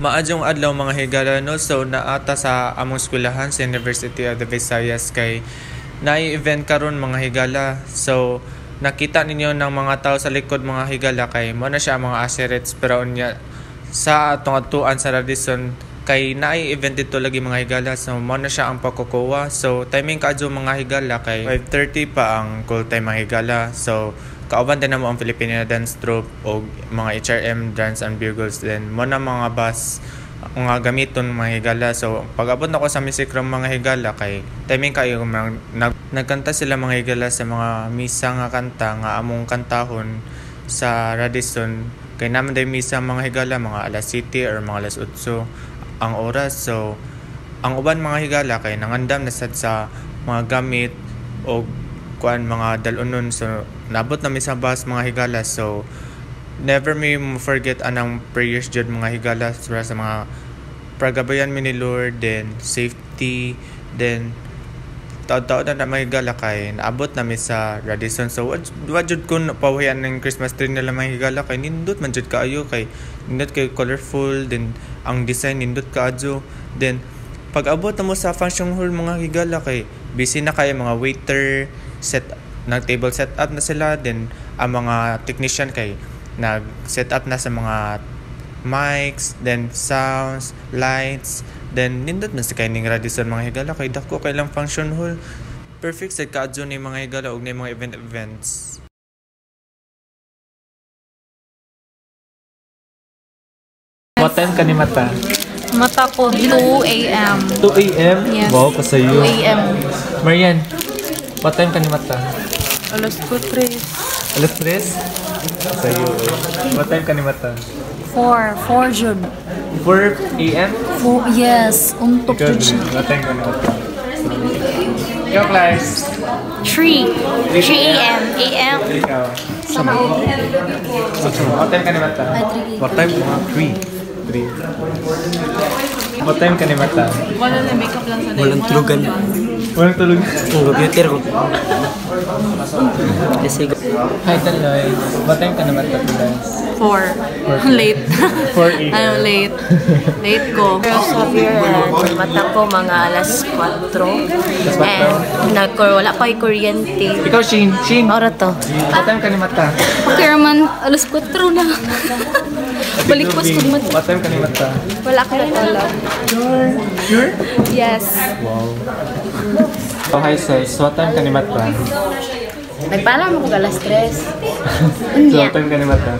Maadjong adlaw mga higala no, so naata sa among eskwelahan sa University of the Visayas kay naay-event karon mga higala. So nakita ninyo ng mga tao sa likod mga higala kay mo na siya mga aserets pero unya sa atong atuan sa Radisson kay naay-event dito lagi mga higala, so mo na siya ang pagkukuha. So timing kaadto mga higala kay 5:30 pa ang call time mga higala. So kauban din mo ang Filipino Dance Troupe o mga HRM Dance and Bugles din mo na mga bus mga gamiton mga higala. So pag abot na ko sa music room mga higala kay timing kayo nagkanta sila mga higala sa mga misa nga kanta nga among kantahon sa Radisson kay naman day misa mga higala mga alas 7 or mga alas 8 ang oras. So ang uban mga higala kay nangandam na sad sa mga gamit o kuan mga dalunon, so nabot na mi sa bus mga higala. So never me forget anang prayers jud mga higala sa mga pagabayan mi ni Lord, then safety, then taod-taod na mga higala kay naabot na mi sa Radisson. So wa jud kun pawayan ng Christmas tree nila mga higala kay nindot man jud kaayo kay nindot kay colorful, then ang design nindot kaadto. Then pag abot na mo sa function hall mga higala kay busy na kayo mga waiter, table set up na sila, then ang mga technician kay nag set up na sa mga mics, then sounds, lights, then nindot man sa kaining Radisson mga higala kay dako kay lang function hall perfect sa kaadto ni mga higala og ni mga events. What time ka ni mata? Mata ko 2 a.m. 2 a.m? Yes. Wow, kasayo. 2 a.m. Marian, what time ka ni mata? Alas 3. Alas 3? Kasayo. What time ka ni mata? 4 jud. 4 a.m? Yes, untok Ikaw, jud siya. what time ka ni mata? Ikaw, class? 3 a.m. Ikaw. What time ka ni mata? What time? 3. 3. What time ka ni mata? Wala na makeup lang sa Walang tulugan. Walang tulog. Ang computer ko. Kasi Hi, Taloy. What time ka ni mata, class? 4. Late. 4 a.m. Ano, late. Late ko. Xavier, mata ko mga alas 4. And wala pa yung kuryente. Ikaw, Sheen. Ora to. What time ka ni mata? Okay man, alas 4 na. Balik ko sa mata. What time ka ni mata? Wala ka na alam. Sure? Yes. Wow. Oh, hi, sis. What time ka ni mata? Nagpaalam ako alas 3. So, what time ka ni mata?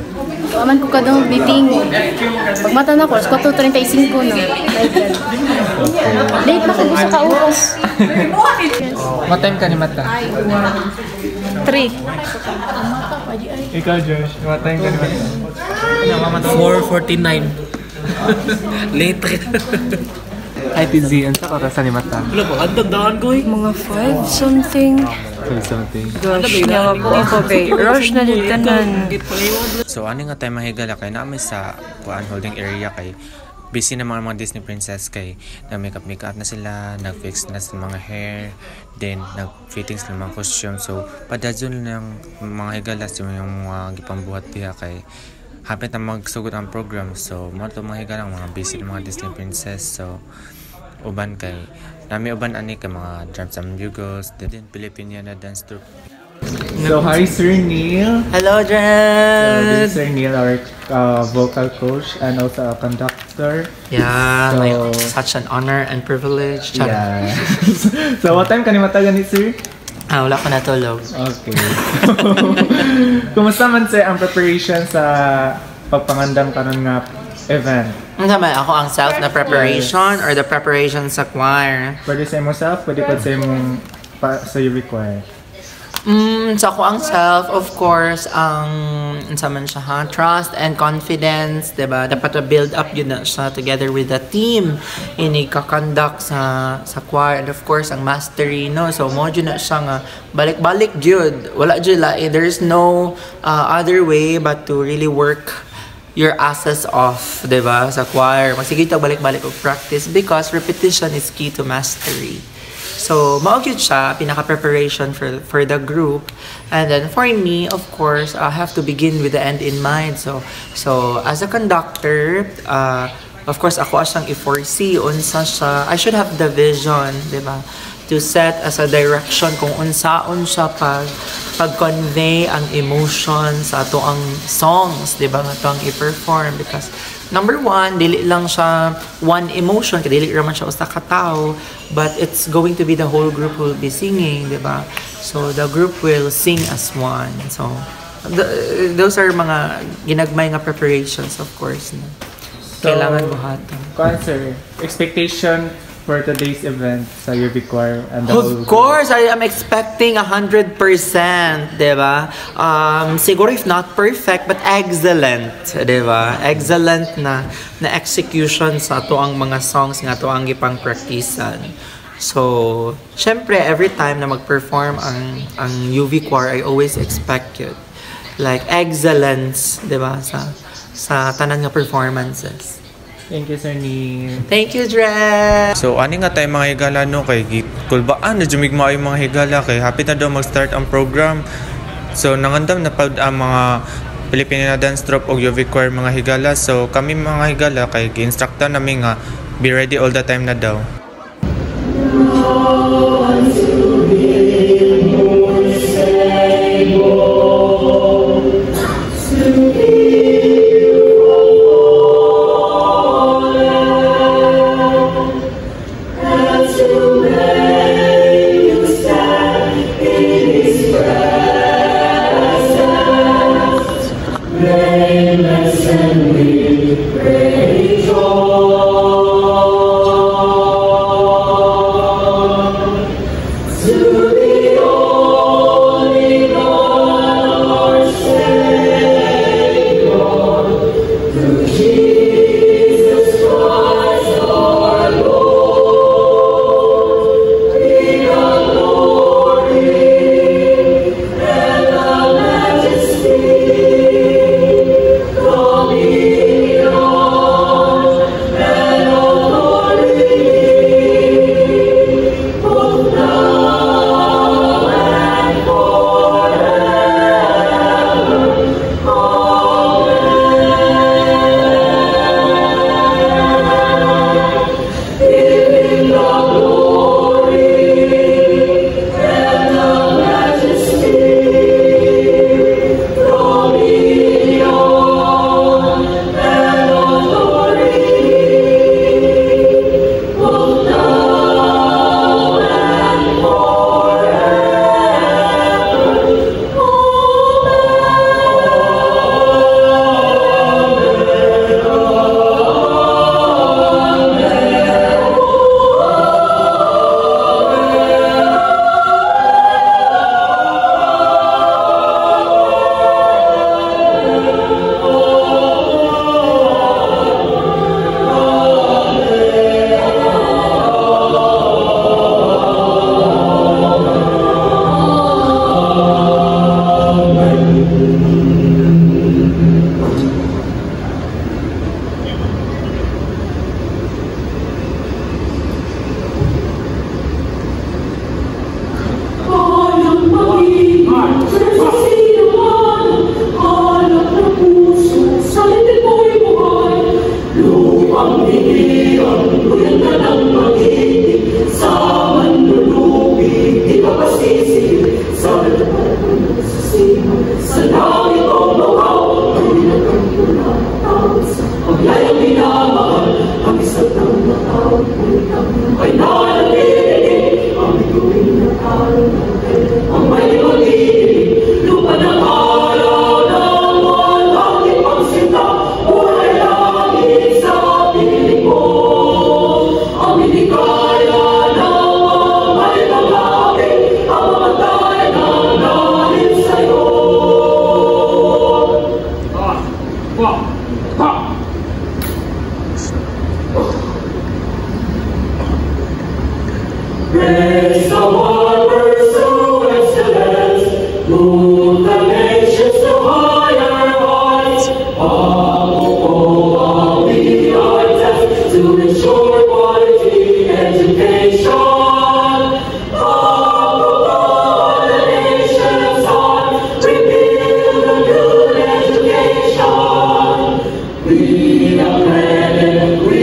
Aman ko kadong meeting. Pag mata na ko, alas 4:35 na. Late na ko sa kauros. What time ka ni mata? 3. Ikaw, Josh. What time ka ni mata? 4:49. Late. Hi, TZ. Ang sa oras ni mata? Wala po, andagdahan ko eh. Mga 5 something. Say something. Gosh, nawa po ako kay rush na dito tanan. So ani nga tayo mahigala kay namin sa kuan holding area kay busy na mga Disney princess kay nag-makeup na sila, nag-fix na sa mga hair, then nag-fittings ng mga costume. So padadyon ng mga higala sa yung mga gipambuhat diha kay hapit na magsugod ang program. So mo to mga higala mga busy ng mga Disney princess. So uban kay nami uban ani kay mga drums and bugles, then Filipino Dance Troupe. So, hi, Sir Neil. Hello, So, this is Sir Neil, our vocal coach and also a conductor. Yeah, So- such an honor and privilege. Yeah. So, what time ka ni mata ganit, sir? Wala ko natulog. Okay. Kumusta man sir ang preparation sa pagpangandam karon nga event? Ano naman, ako ang self na preparation or the preparation sa choir? Pwede sa imo self, pwede pa sa imong sa you require. So ako ang self, of course, ang sa man siya ha, trust and confidence, diba? Dapat build up yun na siya together with the team. Ini kakonduct sa choir, and of course ang mastery, no? So mo yun na siya nga balik-balik jud. Wala jud la, there is no other way but to really work your asses off, diba? Sa choir, magsige tag balik-balik og practice because repetition is key to mastery. So, maugid siya, pinaka-preparation for the group. And then for me, of course, I have to begin with the end in mind. So as a conductor, of course, ako asyang i-foresee, unsa siya, I should have the vision, di ba? To set as a direction kung unsaon siya pag-convey ang emotion sa ato ang songs, di ba? Nga ito ang i-perform. Because, number one, dili lang siya one emotion, kaya dili raman siya usa ka tao, but it's going to be the whole group who will be singing, di ba? So, the group will sing as one. So, those are mga ginagmay nga preparations, of course. No? Kailangan buhaton. Sir, expectation for today's event sa UV Choir and the whole Of course, I am expecting 100%, diba? Siguro if not perfect, but excellent, diba? Excellent na execution sa ato ang mga songs nga ato ang gipang practicean. So, syempre, every time na mag-perform ang UV Choir, I always expect it. Like excellence, diba? Sa tanan nga performances. Thank you, Sir Neil. Thank you, Dre! So ani nga tayo mga higala no kay kulbaan na jumigma yung mga higala kay hapit na daw mag-start ang program. So nangandam na pag ang mga Filipino Dance Troupe o UV Choir mga higala. So kami mga higala kay gi-instructa namin nga be ready all the time na daw. We are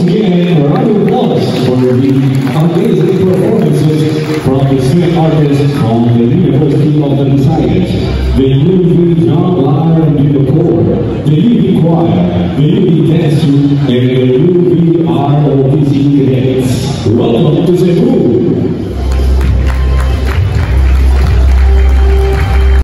once again, a round of applause for the amazing performances from the student artists from the University of the Visayas, the UV John Lyle and Unicore, the UV Choir, the UV Dance Troupe, and the UV ROTC cadets. Welcome to Cebu!